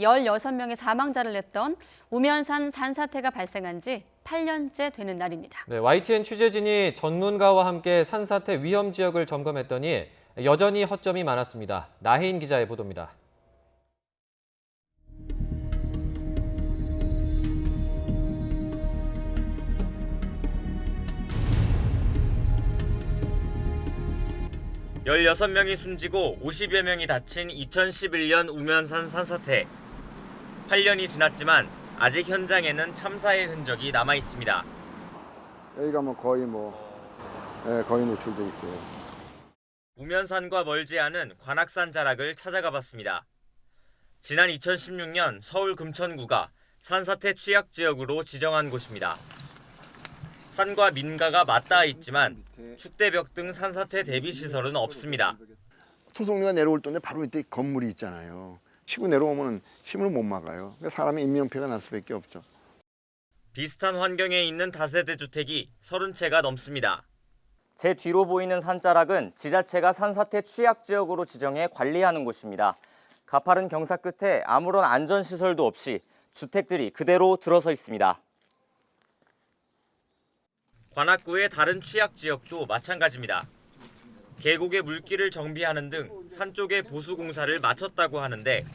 16명의 사망자를 냈던 우면산 산사태가 발생한 지 8년째 되는 날입니다. 네, YTN 취재진이 전문가와 함께 산사태 위험 지역을 점검했더니 여전히 허점이 많았습니다. 나혜인 기자의 보도입니다. (16명이) 숨지고 50여 명이 다친 2011년 우면산 산사태. 8년이 지났지만 아직 현장에는 참사의 흔적이 남아 있습니다. 여기가 거의 노출돼 있어요. 우면산과 멀지 않은 관악산 자락을 찾아가 봤습니다. 지난 2016년 서울 금천구가 산사태 취약 지역으로 지정한 곳입니다. 산과 민가가 맞닿아 있지만 축대벽 등 산사태 대비 시설은 없습니다. 토속류가 내려올 때인데 바로 이때 건물이 있잖아요. 치고 내려오면 힘을 못 막아요. 그러니까 사람의 인명피해가 날 수밖에 없죠. 비슷한 환경에 있는 다세대 주택이 30채가 넘습니다. 제 뒤로 보이는 산자락은 지자체가 산사태 취약 지역으로 지정해 관리하는 곳입니다. 가파른 경사 끝에 아무런 안전시설도 없이 주택들이 그대로 들어서 있습니다. 관악구의 다른 취약 지역도 마찬가지입니다. 계곡의 물길을 정비하는 등 산 쪽에 보수 공사를 마쳤다고 하는데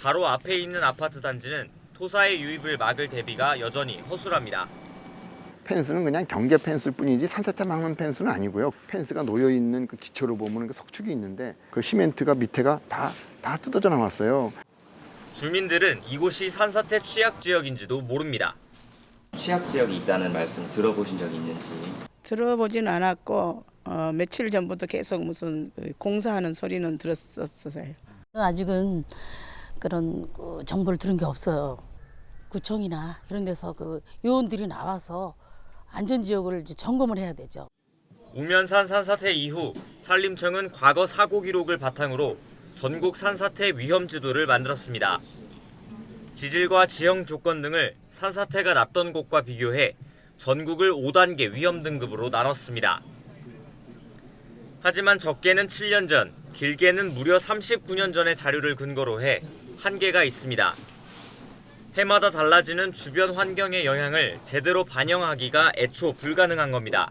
바로 앞에 있는 아파트 단지는 토사의 유입을 막을 대비가 여전히 허술합니다. 펜스는 그냥 경계 펜스일 뿐이지 산사태 막는 펜스는 아니고요. 펜스가 놓여 있는 그 기초를 보면 그 석축이 있는데 그 시멘트가 밑에가 다 뜯어져 나왔어요. 주민들은 이곳이 산사태 취약 지역인지도 모릅니다. 취약 지역이 있다는 말씀 들어보신 적이 있는지? 들어보진 않았고 며칠 전부터 계속 무슨 공사하는 소리는 들었었어요. 아직은 그런 정보를 들은 게 없어요. 구청이나 이런 데서 요원들이 나와서 안전지역을 점검을 해야 되죠. 우면산 산사태 이후 산림청은 과거 사고 기록을 바탕으로 전국 산사태 위험 지도를 만들었습니다. 지질과 지형 조건 등을 산사태가 났던 곳과 비교해 전국을 5단계 위험 등급으로 나눴습니다. 하지만 적게는 7년 전, 길게는 무려 39년 전의 자료를 근거로 해 한계가 있습니다. 해마다 달라지는 주변 환경의 영향을 제대로 반영하기가 애초 불가능한 겁니다.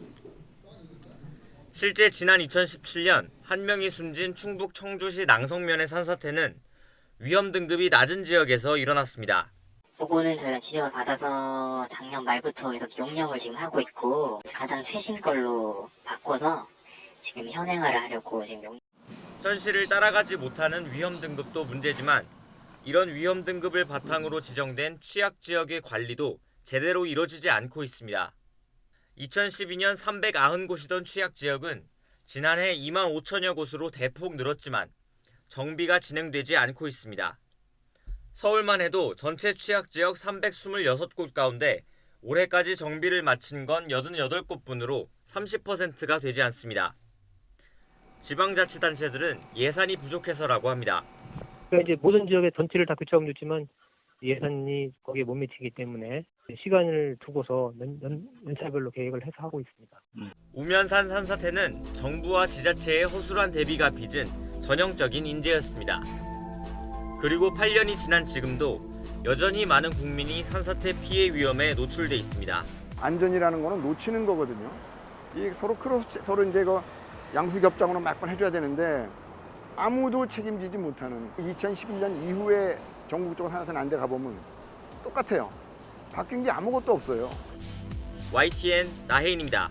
실제 지난 2017년 1명이 숨진 충북 청주시 낭성면의 산사태는 위험 등급이 낮은 지역에서 일어났습니다. 그거는 저희가 지적을 받아서 작년 말부터 이렇게 용역을 지금 하고 있고 가장 최신 걸로 바꿔서 지금 현행화를 하려고 지금 현실을 따라가지 못하는 위험 등급도 문제지만 이런 위험 등급을 바탕으로 지정된 취약 지역의 관리도 제대로 이뤄지지 않고 있습니다. 2012년 390곳이던 취약 지역은 지난해 2만 5천여 곳으로 대폭 늘었지만 정비가 진행되지 않고 있습니다. 서울만 해도 전체 취약 지역 326곳 가운데 올해까지 정비를 마친 건 88곳뿐으로 30%가 되지 않습니다. 지방자치단체들은 예산이 부족해서라고 합니다. 그러니까 이제 모든 지역의 전체를 다 교체하면 좋지만 예산이 거기에 못 미치기 때문에 시간을 두고서 연차별로 계획을 해서 하고 있습니다. 우면산 산사태는 정부와 지자체의 허술한 대비가 빚은 전형적인 인재였습니다. 그리고 8년이 지난 지금도 여전히 많은 국민이 산사태 피해 위험에 노출돼 있습니다. 안전이라는 거는 놓치는 거거든요. 이 서로 이제 양수겹장으로 몇 번 해줘야 되는데 아무도 책임지지 못하는 2011년 이후에 전국적으로 산사태 난 데 가보면 똑같아요. 바뀐 게 아무것도 없어요. YTN 나혜인입니다.